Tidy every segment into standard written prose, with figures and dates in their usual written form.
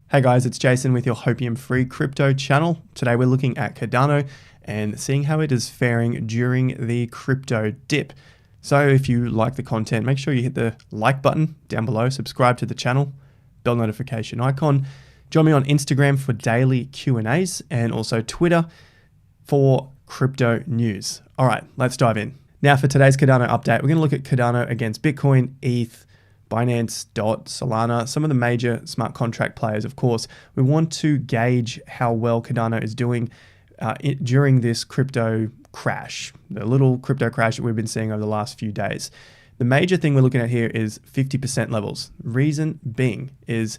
Hey guys, it's Jason with your Hopium Free Crypto channel. Today we're looking at Cardano and seeing how it is faring during the crypto dip. So if you like the content, make sure you hit the like button down below, subscribe to the channel, bell notification icon. Join me on Instagram for daily Q&As and also Twitter for crypto news. All right, let's dive in. Now for today's Cardano update, we're going to look at Cardano against Bitcoin, ETH, Binance, DOT, Solana, some of the major smart contract players, of course. We want to gauge how well Cardano is doing during this crypto crash, the little crypto crash that we've been seeing over the last few days. The major thing we're looking at here is 50% levels. Reason being is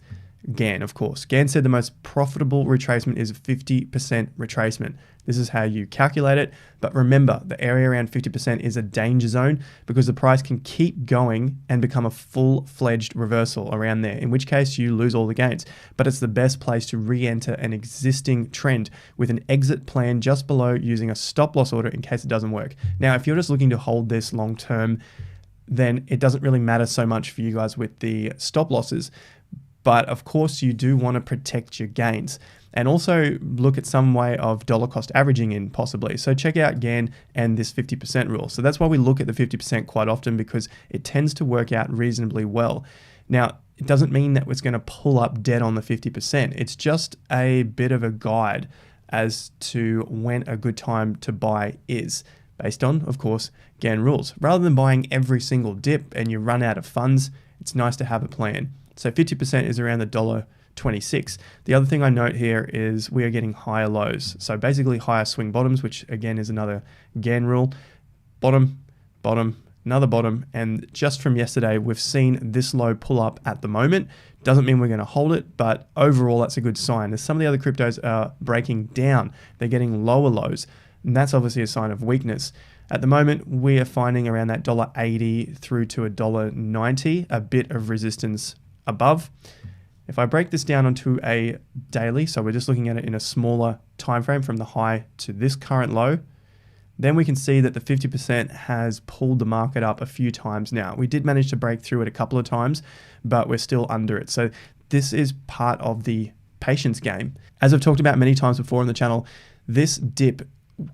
Gann, of course. Gann said the most profitable retracement is 50% retracement. This is how you calculate it. But remember, the area around 50% is a danger zone because the price can keep going and become a full-fledged reversal around there, in which case you lose all the gains. But it's the best place to re-enter an existing trend with an exit plan just below using a stop-loss order in case it doesn't work. Now, if you're just looking to hold this long-term, then it doesn't really matter so much for you guys with the stop losses. But of course, you do want to protect your gains and also look at some way of dollar cost averaging in possibly. So check out Gann and this 50% rule. So that's why we look at the 50% quite often, because it tends to work out reasonably well. Now, it doesn't mean that it's going to pull up dead on the 50%. It's just a bit of a guide as to when a good time to buy is, based on, of course, Gann rules. Rather than buying every single dip and you run out of funds, it's nice to have a plan. So 50% is around the $1.26. The other thing I note here is we are getting higher lows. So basically higher swing bottoms, which again is another Gann rule. Bottom, bottom, another bottom. And just from yesterday, we've seen this low pull up at the moment. Doesn't mean we're going to hold it, but overall that's a good sign. As some of the other cryptos are breaking down, they're getting lower lows. And that's obviously a sign of weakness. At the moment, we are finding around that $1.80 through to $1.90, a bit of resistance above. If I break this down onto a daily, so we're just looking at it in a smaller time frame from the high to this current low, then we can see that the 50% has pulled the market up a few times now. We did manage to break through it a couple of times, but we're still under it. So this is part of the patience game. As I've talked about many times before on the channel, this dip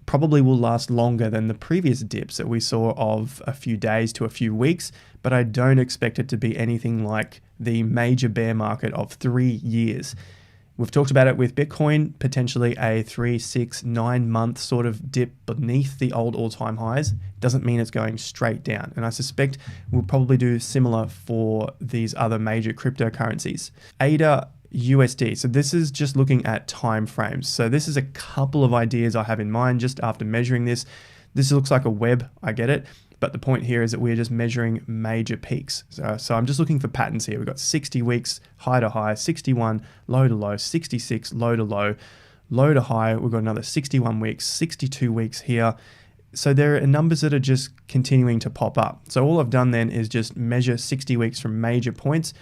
probably will last longer than the previous dips that we saw of a few days to a few weeks, but I don't expect it to be anything like the major bear market of 3 years. We've talked about it with Bitcoin, potentially a 3, 6, 9 month sort of dip beneath the old all-time highs. Doesn't mean it's going straight down. And I suspect we'll probably do similar for these other major cryptocurrencies. ADA USD. So this is just looking at time frames. So this is a couple of ideas I have in mind just after measuring this. This looks like a web, I get it. But the point here is that we're just measuring major peaks. So I'm just looking for patterns here. We've got 60 weeks, high to high, 61, low to low, 66, low to low, low to high. We've got another 61 weeks, 62 weeks here. So there are numbers that are just continuing to pop up. So all I've done then is just measure 60 weeks from major points.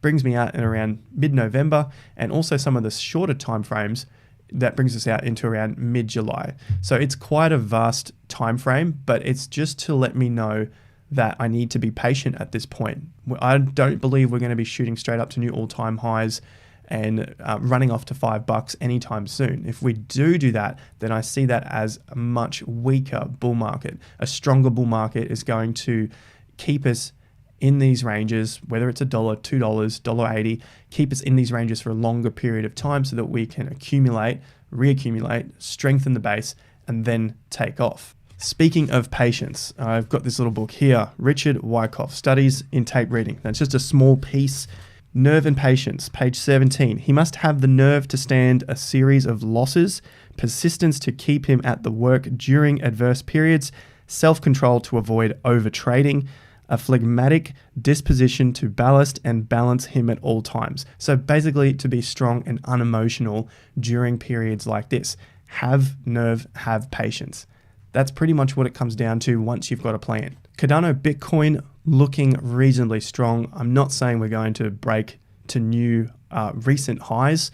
Brings me out in around mid-November, and also some of the shorter time frames that brings us out into around mid-July. So it's quite a vast time frame, but it's just to let me know that I need to be patient at this point. I don't believe we're going to be shooting straight up to new all-time highs and running off to $5 anytime soon. If we do that, then I see that as a much weaker bull market. A stronger bull market is going to keep us in these ranges, whether it's $1, $2, $1.80, keep us in these ranges for a longer period of time so that we can accumulate, reaccumulate, strengthen the base, and then take off. Speaking of patience, I've got this little book here, Richard Wyckoff, Studies in Tape Reading. That's just a small piece. Nerve and Patience, page 17. He must have the nerve to stand a series of losses, persistence to keep him at the work during adverse periods, self-control to avoid overtrading, a phlegmatic disposition to ballast and balance him at all times. So basically to be strong and unemotional during periods like this. Have nerve, have patience. That's pretty much what it comes down to once you've got a plan. Cardano Bitcoin looking reasonably strong. I'm not saying we're going to break to new recent highs.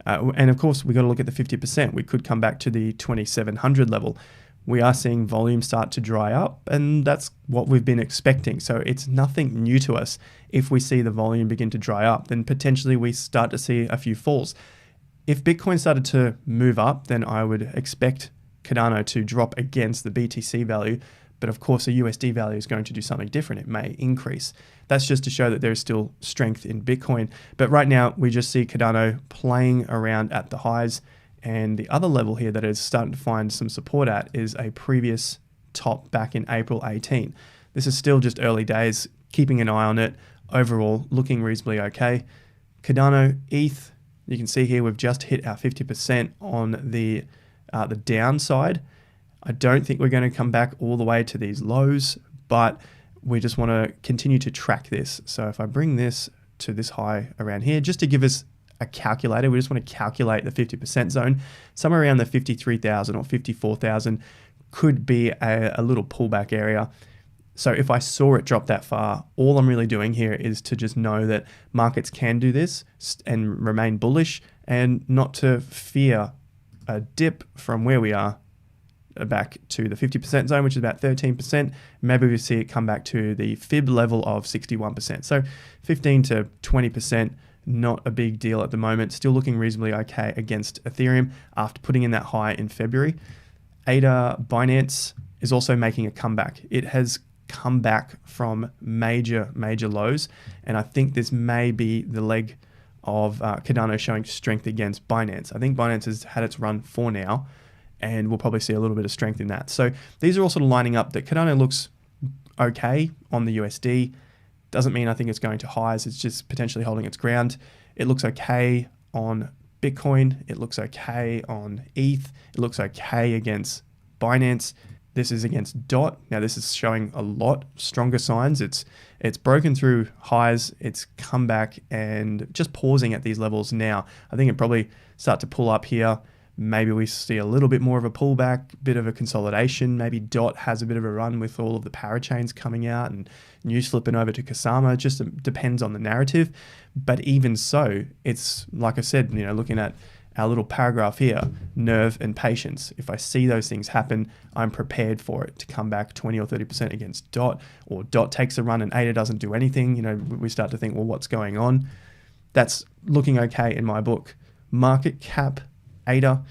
And of course, we got to look at the 50%. We could come back to the 2,700 level. we are seeing volume start to dry up, and that's what we've been expecting. So it's nothing new to us. If we see the volume begin to dry up, then potentially we start to see a few falls. If Bitcoin started to move up, then I would expect Cardano to drop against the BTC value. But of course, a USD value is going to do something different. It may increase. That's just to show that there is still strength in Bitcoin. But right now, we just see Cardano playing around at the highs. And the other level here that is starting to find some support at is a previous top back in April 18. This is still just early days, keeping an eye on it. Overall, looking reasonably okay. Cardano, ETH, you can see here we've just hit our 50% on the downside. I don't think we're going to come back all the way to these lows, but we just want to continue to track this. So if I bring this to this high around here, just to give us a calculator, we just want to calculate the 50% zone. Somewhere around the 53,000 or 54,000 could be a little pullback area. So if I saw it drop that far, all I'm really doing here is to just know that markets can do this and remain bullish, and not to fear a dip from where we are back to the 50% zone, which is about 13%. Maybe we see it come back to the fib level of 61%. So 15 to 20%, not a big deal at the moment. Still looking reasonably okay against Ethereum after putting in that high in February. ADA Binance is also making a comeback. It has come back from major lows, and I think this may be the leg of Cardano showing strength against Binance. I think Binance has had its run for now, and we'll probably see a little bit of strength in that. So these are all sort of lining up that Cardano looks okay on the USD. Doesn't mean I think it's going to highs. It's just potentially holding its ground. It looks okay on Bitcoin. It looks okay on ETH. It looks okay against Binance. This is against DOT. Now this is showing a lot stronger signs. It's broken through highs. It's come back and just pausing at these levels now. I think it probably start to pull up here. Maybe we see a little bit more of a pullback, bit of a consolidation. Maybe DOT has a bit of a run with all of the parachains coming out and news flipping over to Kusama. It just depends on the narrative. But even so, it's like I said, looking at our little paragraph here, nerve and patience. If I see those things happen, I'm prepared for it to come back 20 or 30% against DOT, or DOT takes a run and ADA doesn't do anything. We start to think, well, what's going on? That's looking okay in my book. Market cap, ADA,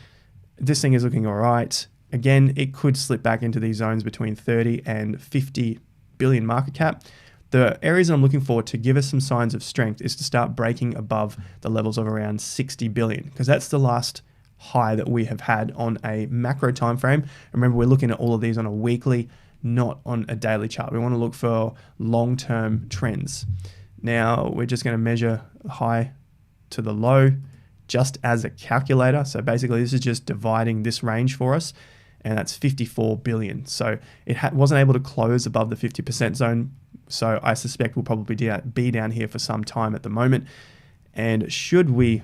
this thing is looking all right. Again, it could slip back into these zones between 30 and 50 billion market cap. The areas that I'm looking for to give us some signs of strength is to start breaking above the levels of around 60 billion, because that's the last high that we have had on a macro time frame. Remember, we're looking at all of these on a weekly, not on a daily chart. We want to look for long-term trends. Now, we're just going to measure high to the low just as a calculator. So basically, this is just dividing this range for us, and that's 54 billion. So it wasn't able to close above the 50% zone. So I suspect we'll probably be down here for some time at the moment. And should we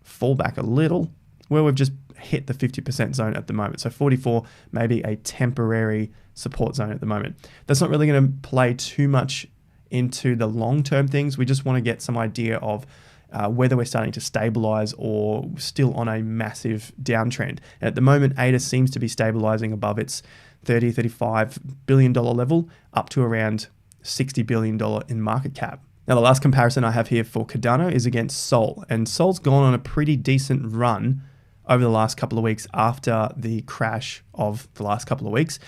fall back a little, well, we've just hit the 50% zone at the moment. So 44, maybe a temporary support zone at the moment. That's not really going to play too much into the long-term things. We just want to get some idea of whether we're starting to stabilize or still on a massive downtrend. And at the moment, ADA seems to be stabilizing above its $35 billion level, up to around $60 billion in market cap. Now, the last comparison I have here for Cardano is against Sol, and Sol's gone on a pretty decent run over the last couple of weeks after the crash of the last couple of weeks,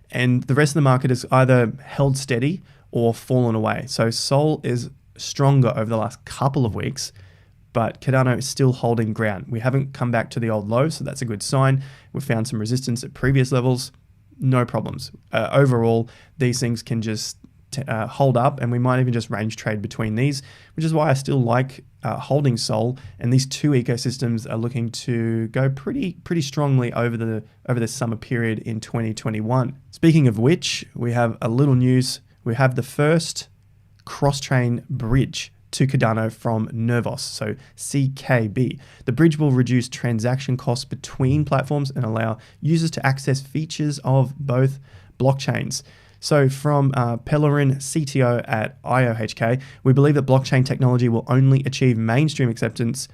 and the rest of the market has either held steady or fallen away. So Sol is stronger over the last couple of weeks, but Cardano is still holding ground. We haven't come back to the old low, so that's a good sign. We've found some resistance at previous levels, no problems. Overall, these things can just hold up, and we might even just range trade between these, which is why I still like holding Sol. And these two ecosystems are looking to go pretty strongly over the summer period in 2021. Speaking of which, we have a little news. We have the first cross-chain bridge to Cardano from Nervos, so CKB. The bridge will reduce transaction costs between platforms and allow users to access features of both blockchains. So from Pellerin, CTO at IOHK, we believe that blockchain technology will only achieve mainstream acceptance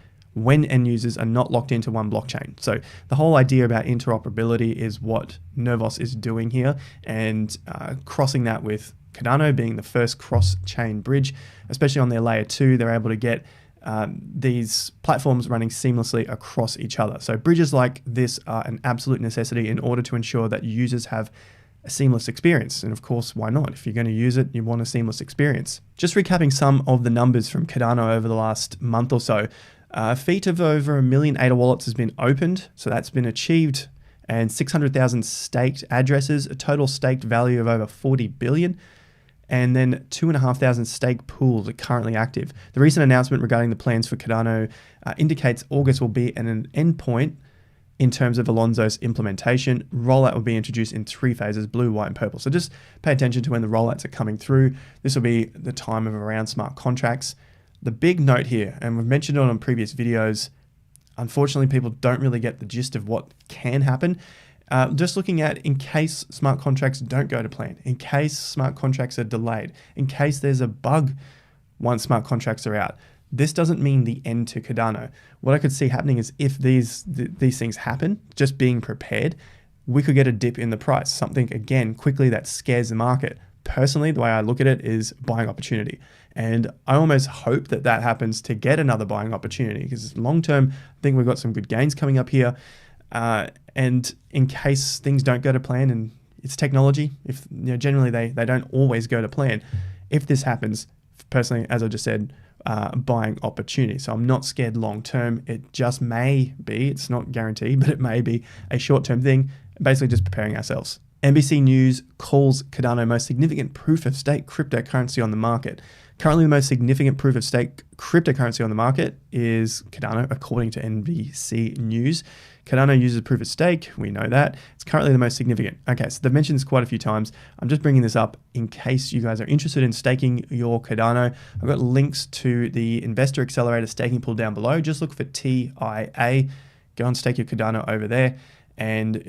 when end users are not locked into one blockchain. So the whole idea about interoperability is what Nervos is doing here, and crossing that with Cardano being the first cross-chain bridge, especially on their layer 2, they're able to get these platforms running seamlessly across each other. So bridges like this are an absolute necessity in order to ensure that users have a seamless experience. And of course, why not? If you're going to use it, you want a seamless experience. Just recapping some of the numbers from Cardano over the last month or so, a feat of over 1 million ADA wallets has been opened, so that's been achieved, and 600,000 staked addresses, a total staked value of over 40 billion, and then 2,500 stake pools are currently active. The recent announcement regarding the plans for Cardano indicates August will be an endpoint in terms of Alonso's implementation. Rollout will be introduced in 3 phases, blue, white, and purple. So just pay attention to when the rollouts are coming through. This will be the time of around smart contracts. The big note here, and we've mentioned it on previous videos, unfortunately people don't really get the gist of what can happen. Just looking at in case smart contracts don't go to plan, in case smart contracts are delayed, in case there's a bug once smart contracts are out. This doesn't mean the end to Cardano. What I could see happening is if these things happen, just being prepared, we could get a dip in the price, something again quickly that scares the market. Personally, the way I look at it is buying opportunity. And I almost hope that that happens to get another buying opportunity, because long term, I think we've got some good gains coming up here. And in case things don't go to plan, and it's technology, if generally they don't always go to plan. If this happens, personally, as I just said, buying opportunity. So I'm not scared long term. It just may be, it's not guaranteed, but it may be a short term thing, basically just preparing ourselves. NBC News calls Cardano most significant proof of stake cryptocurrency on the market. Currently, the most significant proof of stake cryptocurrency on the market is Cardano, according to NBC News. Cardano uses proof of stake. We know that. It's currently the most significant. Okay, so they've mentioned this quite a few times. I'm just bringing this up in case you guys are interested in staking your Cardano. I've got links to the Investor Accelerator staking pool down below. Just look for TIA. Go and stake your Cardano over there, and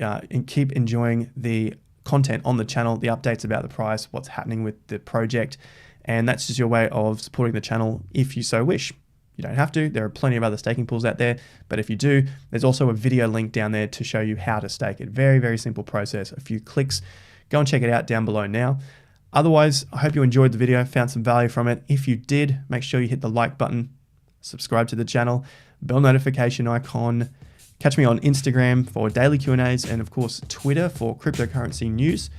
keep enjoying the content on the channel, the updates about the price, what's happening with the project. And that's just your way of supporting the channel if you so wish. You don't have to. There are plenty of other staking pools out there, but if you do, there's also a video link down there to show you how to stake it. Very, very simple process. A few clicks. Go and check it out down below now. Otherwise, I hope you enjoyed the video, found some value from it. If you did, make sure you hit the like button, subscribe to the channel, bell notification icon. Catch me on Instagram for daily Q&As, and of course, Twitter for cryptocurrency news.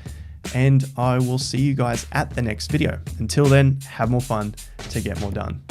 And I will see you guys at the next video. Until then, have more fun to get more done.